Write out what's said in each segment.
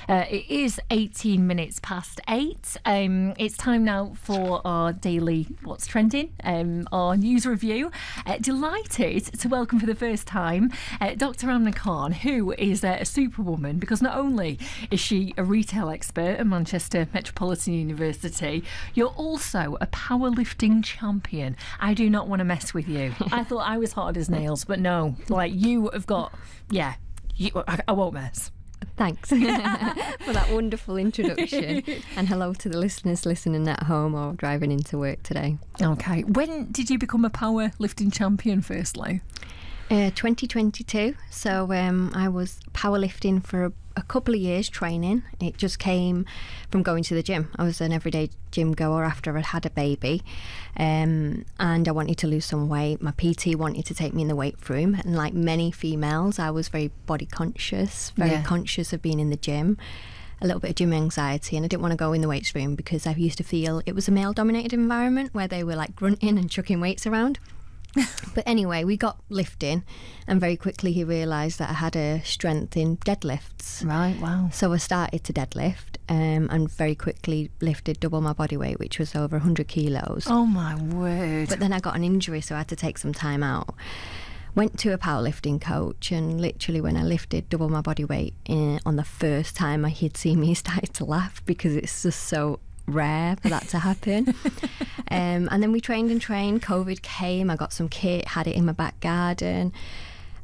It is 18 minutes past 8. It's time now for our daily What's Trending, our news review. Delighted to welcome for the first time Dr. Anna Jameson, who is a superwoman, because not only is she a retail expert at Manchester Metropolitan University, you're also a powerlifting champion. I do not want to mess with you. I thought I was hard as nails, but no, like you have got, I won't mess. Thanks for that wonderful introduction. And hello to the listeners listening at home or driving into work today. Okay. When did you become a powerlifting champion, firstly? 2022. So I was powerlifting for a couple of years training. It just came from going to the gym. I was an everyday gym goer after I'd had a baby, and I wanted to lose some weight. My PT wanted to take me in the weight room, and like many females, I was very body conscious, very conscious of being in the gym, a little bit of gym anxiety, and I didn't want to go in the weights room because I used to feel it was a male dominated environment where they were like grunting and chucking weights around. But anyway, we got lifting, and very quickly he realised that I had a strength in deadlifts. Right, wow. So I started to deadlift, and very quickly lifted double my body weight, which was over 100 kilos. Oh my word. But then I got an injury, so I had to take some time out. Went to a powerlifting coach, and literally when I lifted double my body weight on the first time he'd seen me, he started to laugh because it's just so rare for that to happen. And then we trained and trained. COVID came, I got some kit, had it in my back garden,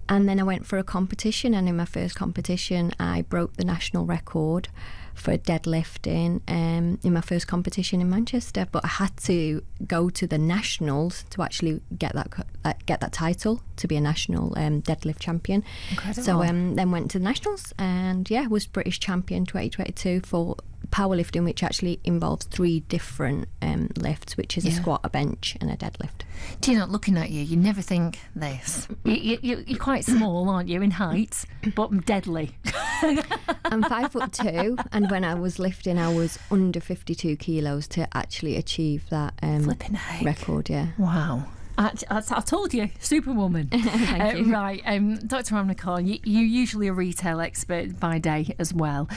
and then I went for a competition, and in my first competition I broke the national record for deadlifting in my first competition in Manchester. But I had to go to the nationals to actually get that title, to be a national deadlift champion. Incredible. So then went to the nationals, and was British champion 2022 for powerlifting, which actually involves 3 different lifts, which is a squat, a bench and a deadlift. Do you know, looking at you, you never think this. You're quite small, aren't you, in height, but deadly. I'm 5'2", and when I was lifting I was under 52 kilos to actually achieve that flipping heck record. Wow. I told you, superwoman. Thank you. Right, Dr. Anna Jameson, you're usually a retail expert by day as well.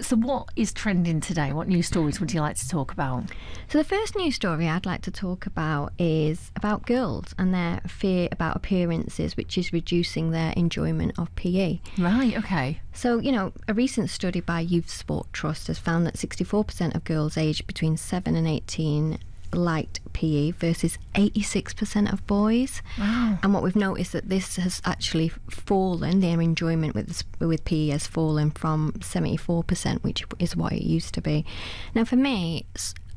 So what is trending today? What news stories would you like to talk about? So the first news story I'd like to talk about is about girls and their fear about appearances, which is reducing their enjoyment of PE. Right, okay. So, a recent study by Youth Sport Trust has found that 64% of girls aged between 7 and 18 liked PE versus 86% of boys. Wow. And what we've noticed that this has actually fallen, their enjoyment with PE has fallen from 74%, which is what it used to be. Now for me,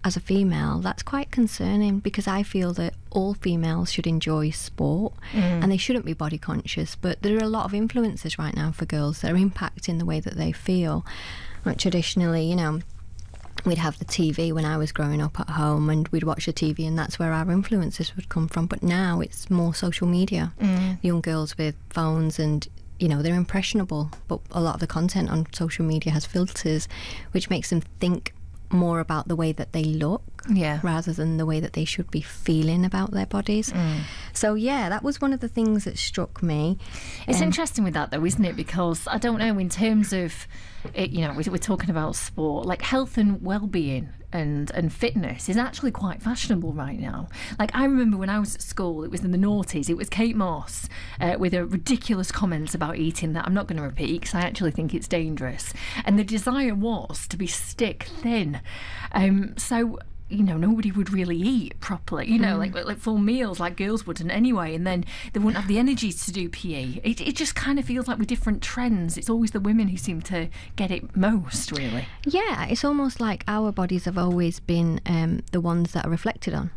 as a female, that's quite concerning, because I feel that all females should enjoy sport and they shouldn't be body conscious, but there are a lot of influences right now for girls that are impacting the way that they feel. Like traditionally, we'd have the TV when I was growing up at home, and we'd watch the TV, and that's where our influences would come from. But now it's more social media. Young girls with phones, and they're impressionable, but a lot of the content on social media has filters, which makes them think more about the way that they look rather than the way that they should be feeling about their bodies. So that was one of the things that struck me. It's interesting with that though, isn't it? Because I don't know, in terms of it, we're talking about sport, like health and well-being and fitness is actually quite fashionable right now. Like I remember when I was at school, it was in the noughties, it was Kate Moss with a ridiculous comments about eating that I'm not going to repeat because I actually think it's dangerous, and the desire was to be stick thin. So nobody would really eat properly, like full meals like girls wouldn't anyway, and then they wouldn't have the energy to do PE. It just kind of feels like with different trends, it's always the women who seem to get it most, really. Yeah, it's almost like our bodies have always been the ones that are reflected on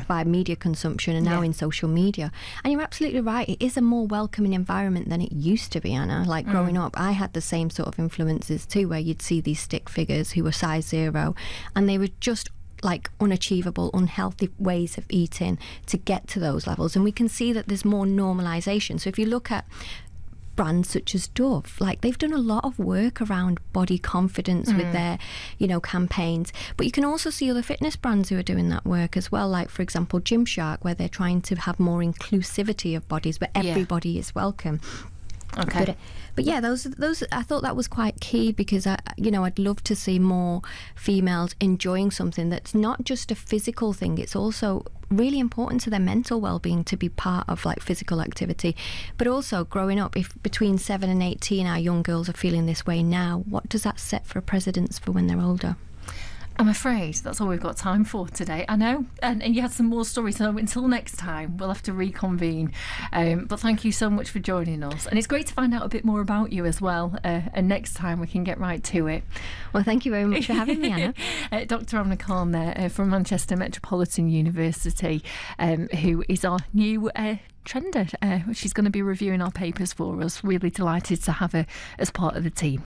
by media consumption and now in social media. And you're absolutely right, it is a more welcoming environment than it used to be, Anna. Like growing up, I had the same sort of influences too, where you'd see these stick figures who were size 0, and they were just like unachievable, unhealthy ways of eating to get to those levels. And we can see that there's more normalization. So if you look at brands such as Dove, like they've done a lot of work around body confidence with their campaigns, but you can also see other fitness brands who are doing that work as well, like for example Gymshark, where they're trying to have more inclusivity of bodies where everybody is welcome. Okay. But yeah, those I thought that was quite key, because I'd love to see more females enjoying something that's not just a physical thing. It's also really important to their mental well-being to be part of like physical activity. But also growing up, if between 7 and 18 our young girls are feeling this way now, what does that set for precedents for when they're older? I'm afraid that's all we've got time for today. I know, and you had some more stories, so until next time, we'll have to reconvene. But thank you so much for joining us, and it's great to find out a bit more about you as well. And next time we can get right to it. Well, thank you very much for having me, Anna. Dr. Anna Khan there from Manchester Metropolitan University, who is our new trender. She's going to be reviewing our papers for us. Really delighted to have her as part of the team.